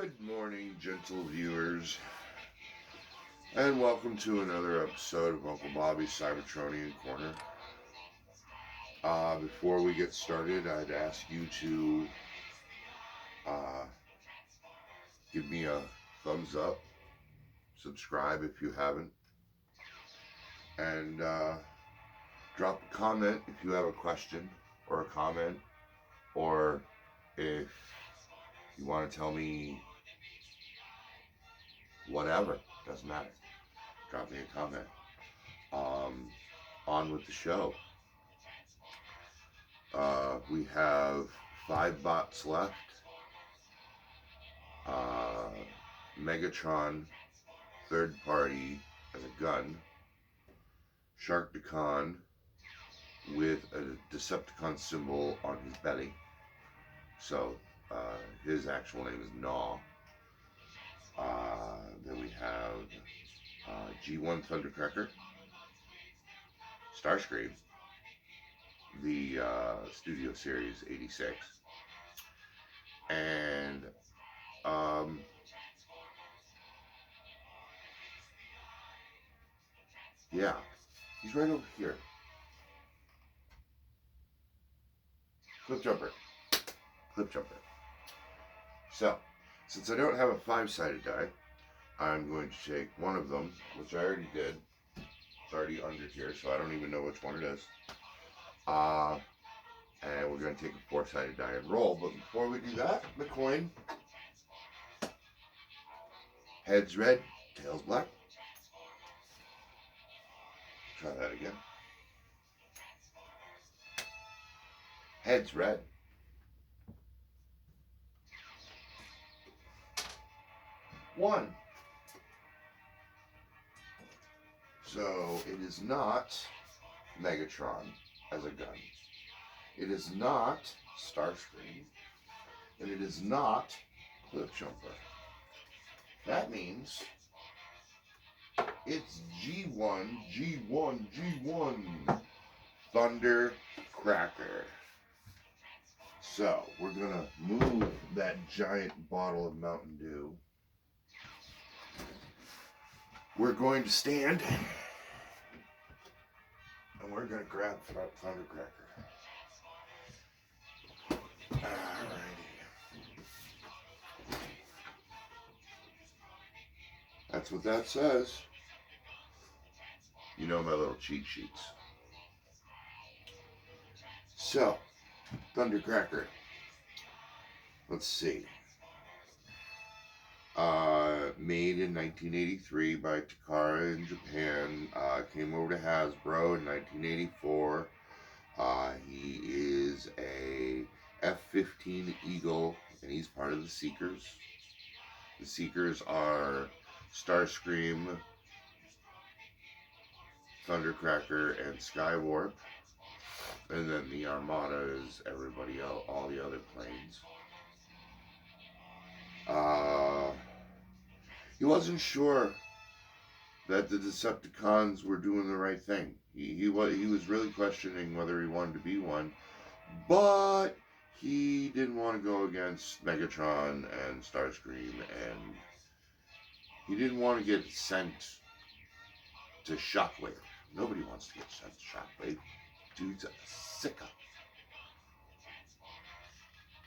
Good morning, gentle viewers, and welcome to another episode of Uncle Bobby's Cybertronian Corner. Before we get started, I'd ask you to give me a thumbs up, subscribe if you haven't, and drop a comment if you have a question or a comment, or if you want to tell me whatever, doesn't matter. Drop me a comment. On with the show. We have 5 bots left. Megatron, third party as a gun. Sharkticon with a Decepticon symbol on his belly. So his actual name is Gnaw. Then we have G1 Thundercracker, Starscream, the Studio Series 86, and yeah, he's right over here. Clip Jumper. So, since I don't have a 5-sided die, I'm going to take one of them, which I already did. It's already under here, so I don't even know which one it is. And we're going to take a 4-sided die and roll. But before we do that, the coin. Heads red, tails black. Try that again. Heads red. One. So it is not Megatron as a gun. It is not Starscream. And it is not Clip Jumper. That means it's G1 Thundercracker. So we're gonna move that giant bottle of Mountain Dew. We're going to stand and we're gonna grab Thundercracker. Alrighty. That's what that says. You know my little cheat sheets. So, Thundercracker. Let's see. Made in 1983 by Takara in Japan. Came over to Hasbro in 1984. He is a F-15 Eagle, and he's part of the Seekers. The Seekers are Starscream, Thundercracker, and Skywarp. And then the Armada is everybody else, all the other planes. He wasn't sure that the Decepticons were doing the right thing. He was really questioning whether he wanted to be one, but he didn't want to go against Megatron and Starscream, and he didn't want to get sent to Shockwave. Nobody wants to get sent to Shockwave. Dude's a sicko.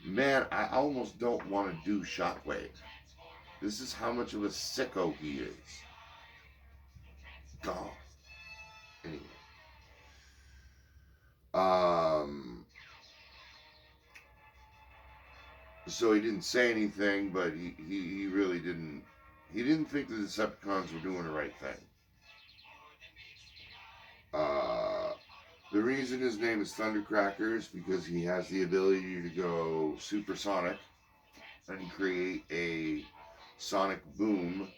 Man, I almost don't want to do Shockwave. This is how much of a sicko he is. God. Anyway. So he didn't say anything, but he really didn't. He didn't think the Decepticons were doing the right thing. The reason his name is Thundercracker is because he has the ability to go supersonic and create a sonic boom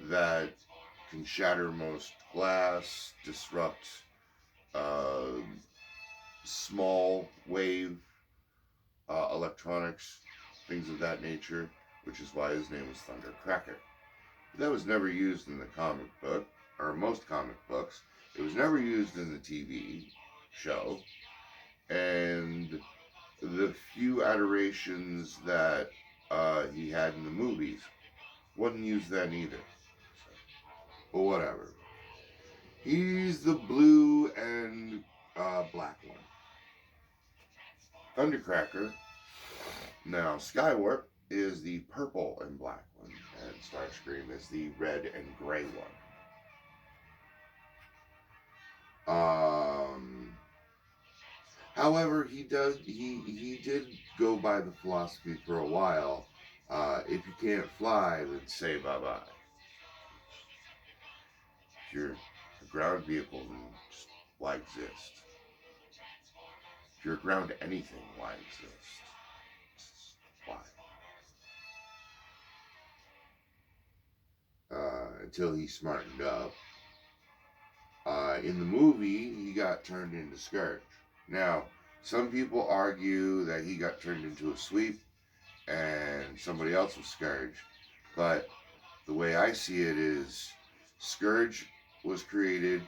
that can shatter most glass, disrupt small wave electronics, things of that nature, which is why his name was Thundercracker. But that was never used in the comic book, or most comic books. It was never used in the TV show, and the few iterations that he had in the movies. Wasn't used then either. But whatever. He's the blue and black one. Thundercracker. Now, Skywarp is the purple and black one, and Starscream is the red and gray one. However, he did go by the philosophy for a while. If you can't fly, then say bye-bye. If you're a ground vehicle, then just why exist? If you're a ground anything, why exist? Why? Until he smartened up. In the movie, he got turned into Scourge. Now, some people argue that he got turned into a sweep and somebody else was Scourge. But the way I see it is Scourge was created,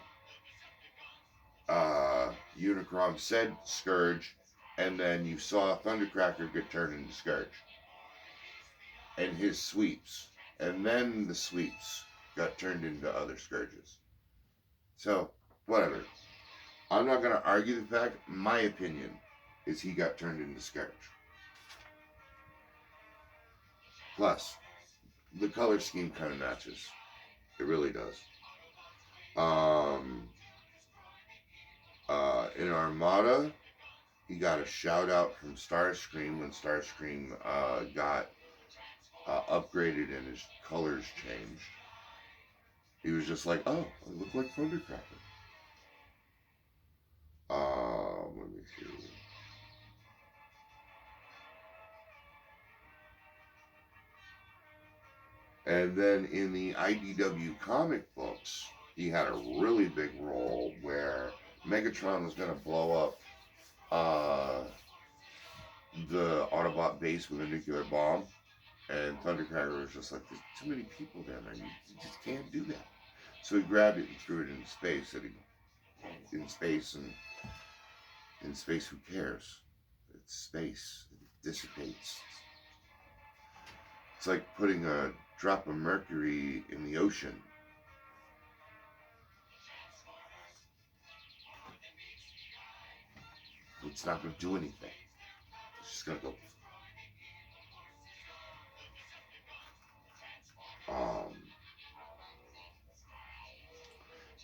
Unicron said Scourge, and then you saw Thundercracker get turned into Scourge. And his sweeps. And then the sweeps got turned into other Scourges. So, whatever. I'm not going to argue the fact. My opinion is he got turned into Scourge. Plus, the color scheme kind of matches. It really does. In Armada, he got a shout out from Starscream when Starscream got upgraded and his colors changed. He was just like, oh, I look like Thundercracker. Let me see. And then in the IDW comic books, he had a really big role where Megatron was going to blow up the Autobot base with a nuclear bomb. And Thundercracker was just like, there's too many people there, man. You just can't do that. So he grabbed it and threw it into space. In space, who cares? It's space. It dissipates. It's like putting a drop of mercury in the ocean. It's not going to do anything. It's just going to go.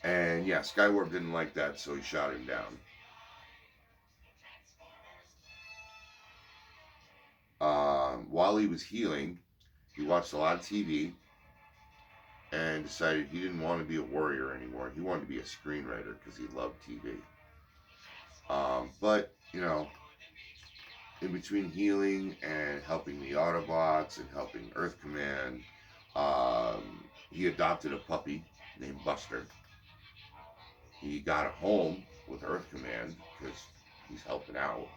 And yeah, Skywarp didn't like that, so he shot him down. While he was healing, he watched a lot of TV and decided he didn't want to be a warrior anymore. He wanted to be a screenwriter because he loved TV. But, you know, in between healing and helping the Autobots and helping Earth Command, he adopted a puppy named Buster. He got a home with Earth Command because he's helping out.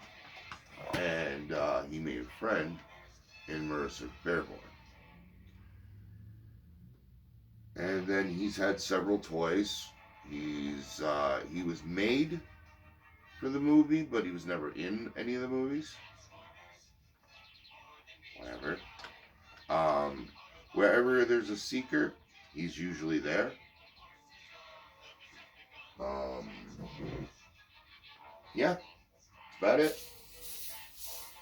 And he made a friend in Marissa Fairborn. And then he's had several toys. He was made for the movie, but he was never in any of the movies. Whatever. Wherever there's a Seeker, he's usually there. Yeah, that's about it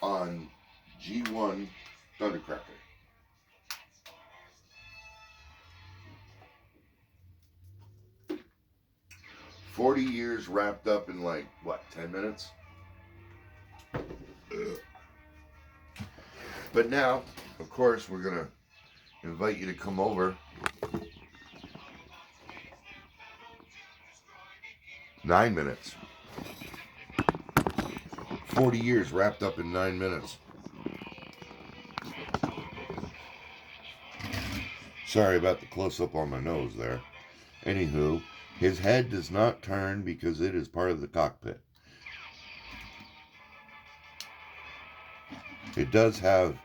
on G1 Thundercracker. "40 years wrapped up in like, what, 10 minutes? Ugh. But now, of course, we're going to invite you to come over. 9 minutes. 40 years wrapped up in 9 minutes. Sorry about the close-up on my nose there. Anywho, his head does not turn because it is part of the cockpit. It does have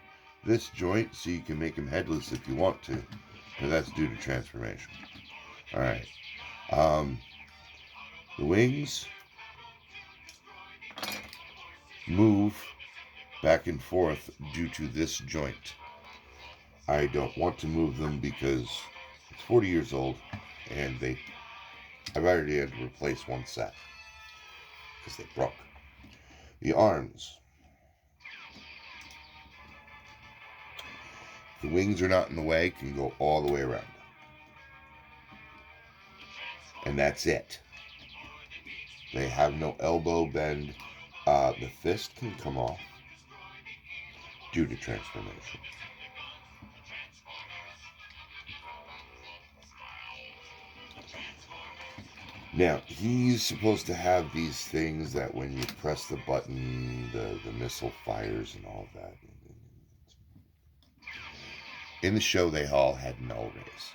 this joint so you can make him headless if you want to, but that's due to transformation. Alright. The wings move back and forth due to this joint. I don't want to move them because it's 40 years old, and I've already had to replace one set because they broke. The arms. The wings are not in the way, can go all the way around. And that's it. They have no elbow bend. The fist can come off due to transformation. Now, he's supposed to have these things that when you press the button, the missile fires and all that. In the show, they all had null rays.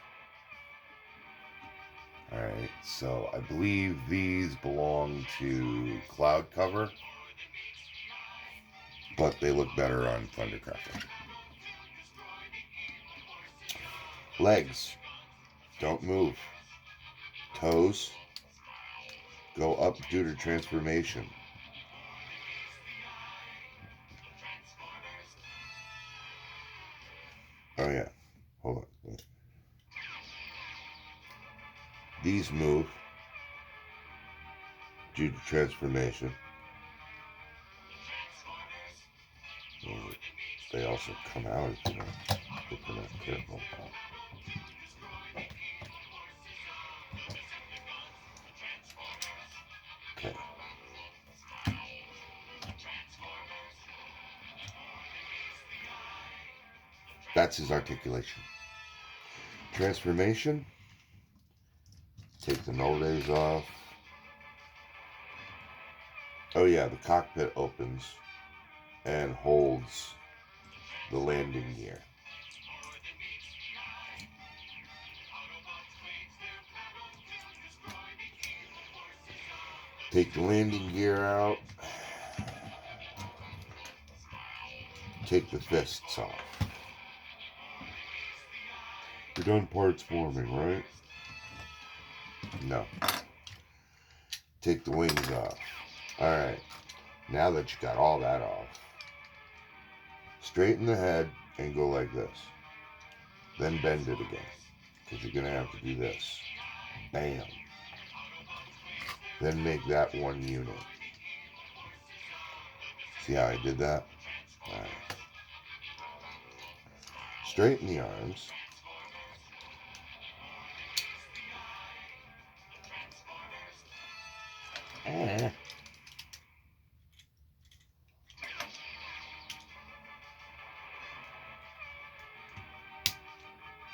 Alright, so I believe these belong to Cloud Cover, but they look better on Thundercracker. Legs, don't move. Toes, go up due to transformation. Oh yeah, hold on. These move due to transformation. They also come out if you're not careful. Okay. That's his articulation. Transformation. Take the null rays off. Oh yeah, the cockpit opens and holds the landing gear. Take the landing gear out. Take the fists off. You're done parts forming, right? No. Take the wings off. Alright. Now that you got all that off, straighten the head and go like this. Then bend it again. Because you're going to have to do this. Bam. Then make that one unit. See how I did that? Alright. Straighten the arms.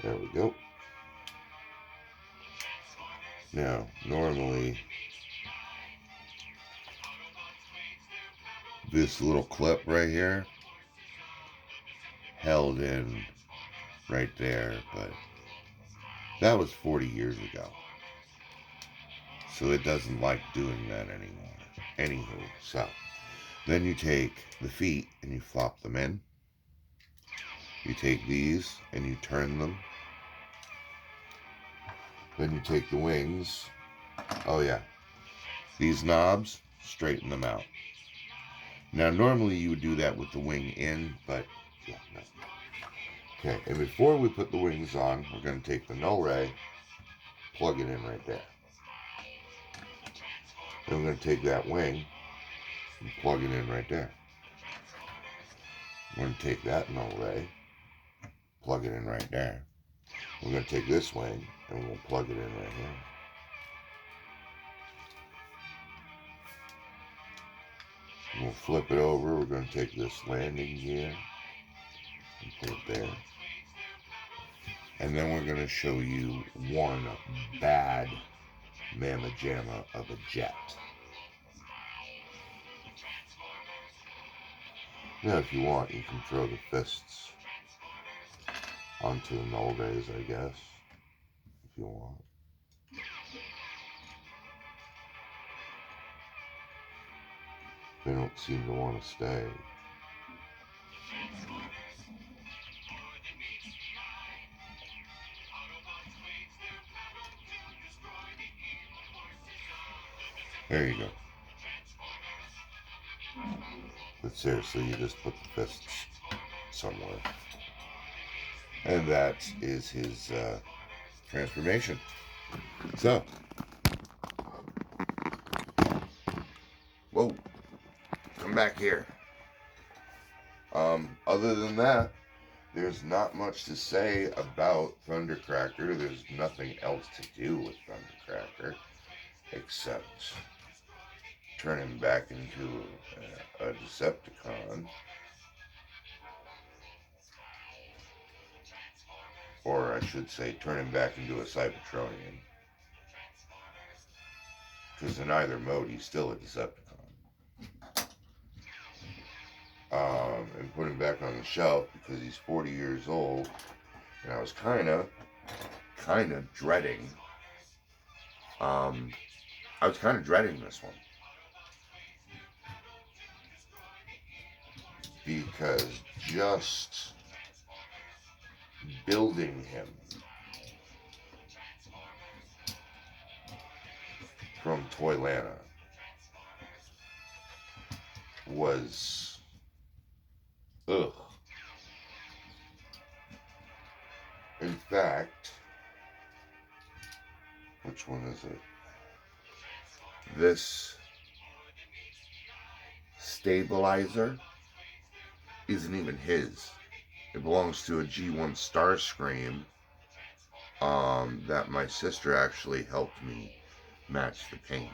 There we go. Now, normally, this little clip right here held in right there, but that was 40 years ago. So it doesn't like doing that anymore. Anywho, so then you take the feet and you flop them in. You take these and you turn them. Then you take the wings. Oh yeah. These knobs, straighten them out. Now normally you would do that with the wing in, but yeah, no. Okay, and before we put the wings on, we're going to take the null ray, plug it in right there. Then we're going to take that wing and plug it in right there. We're going to take that null ray, plug it in right there. We're going to take this wing and we'll plug it in right here. We'll flip it over. We're going to take this landing gear and put it there. And then we're going to show you one bad mamma jamma of a jet. Now, if you want, you can throw the fists onto the null rays, I guess, if you want. They don't seem to want to stay. There you go. But seriously, you just put the fists somewhere. And that is his transformation. So, whoa, come back here. Other than that, there's not much to say about Thundercracker. There's nothing else to do with Thundercracker except turn him back into a Decepticon. Or I should say, turn him back into a cybertronian. Because in either mode, he's still a Decepticon. And put him back on the shelf because he's 40 years old. And I was kind of dreading. I was kind of dreading this one. Because just building him from Toylanta was ugh. In fact, which one is it? This stabilizer isn't even his. It belongs to a G1 Starscream that my sister actually helped me match the paint.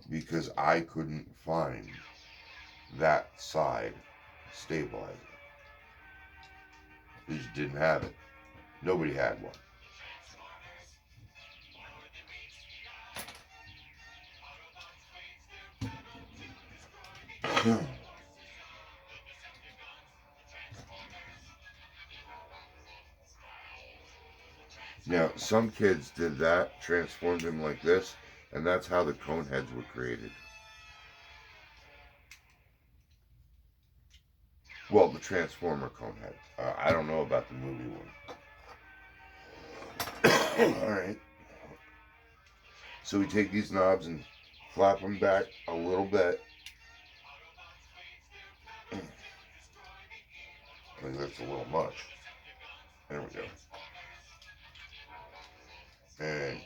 Because I couldn't find that side stabilizer. They just didn't have it. Nobody had one. Now, some kids did that, transformed him like this, and that's how the cone heads were created. Well, the Transformer cone heads. I don't know about the movie one. Alright. So we take these knobs and flap them back a little bit. I think that's a little much. There we go. And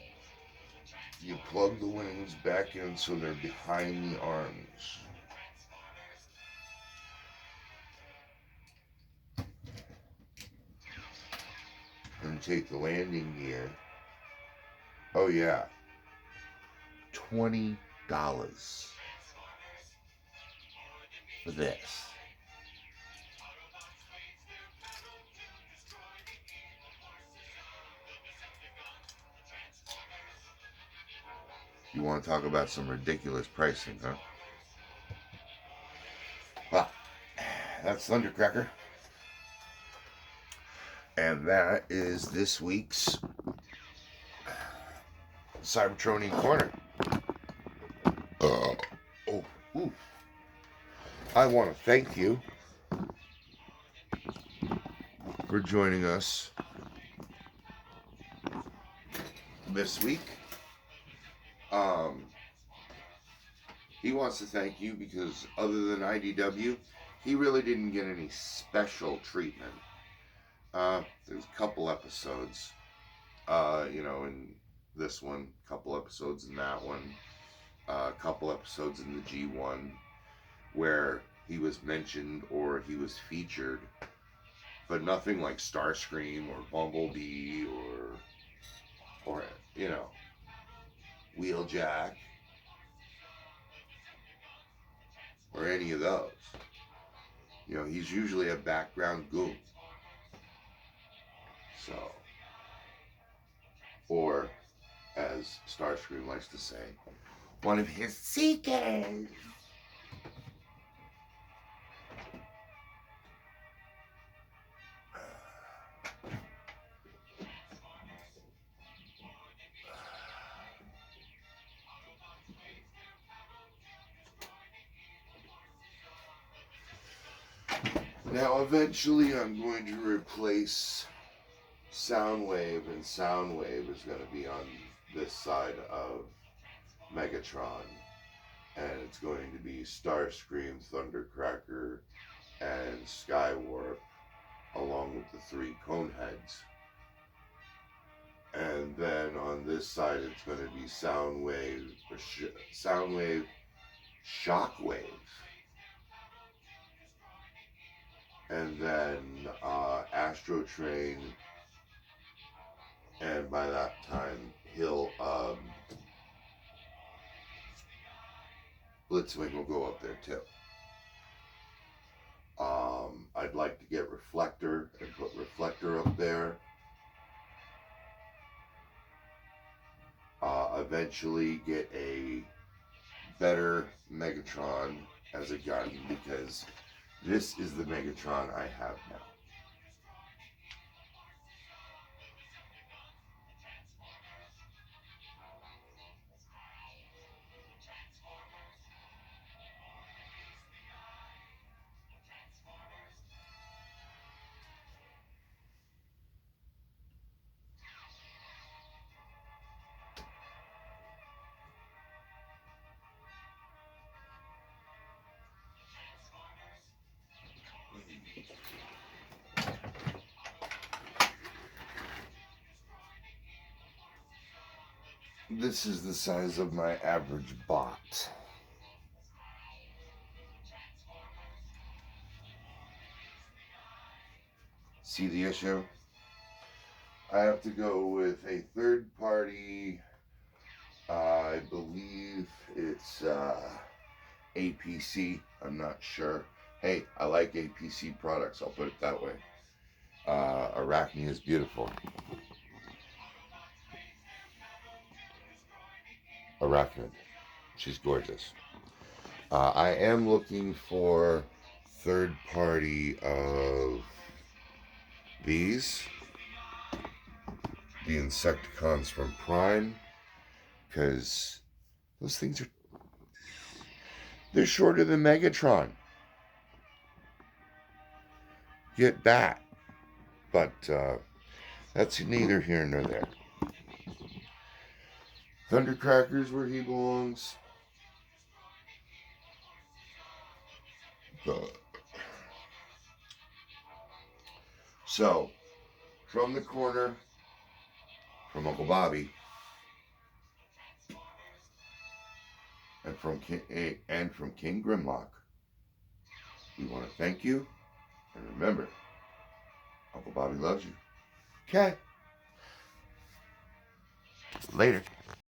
you plug the wings back in so they're behind the arms. And take the landing gear. Oh yeah. $20 for this. You want to talk about some ridiculous pricing, huh? Well, that's Thundercracker. And that is this week's Cybertronian Corner. I want to thank you for joining us this week. He wants to thank you because other than IDW, he really didn't get any special treatment. There's a couple episodes, in this one, a couple episodes in that one, a couple episodes in the G1 where he was mentioned or he was featured, but nothing like Starscream or Bumblebee or Wheeljack or any of those. He's usually a background goon. So, or as Starscream likes to say, one of his seekers. Now, eventually, I'm going to replace Soundwave, and Soundwave is going to be on this side of Megatron, and it's going to be Starscream, Thundercracker, and Skywarp, along with the 3 Coneheads. And then on this side, it's going to be Soundwave, Shockwave, and then Astro Train, and by that time, he'll Blitzwing will go up there too. I'd like to get Reflector and put Reflector up there. Eventually get a better Megatron as a gun, because this is the Megatron I have now. This is the size of my average bot. See the issue? I have to go with a third party, I believe it's APC, I'm not sure. Hey, I like APC products, I'll put it that way. Arachne is beautiful. Arachnid, she's gorgeous. I am looking for third party of these, the Insecticons from Prime, because those things they're shorter than Megatron. Get that. But that's neither here nor there. Thundercracker's where he belongs. So, from the corner, from Uncle Bobby, and from King Grimlock, we want to thank you, and remember, Uncle Bobby loves you. Okay. Later.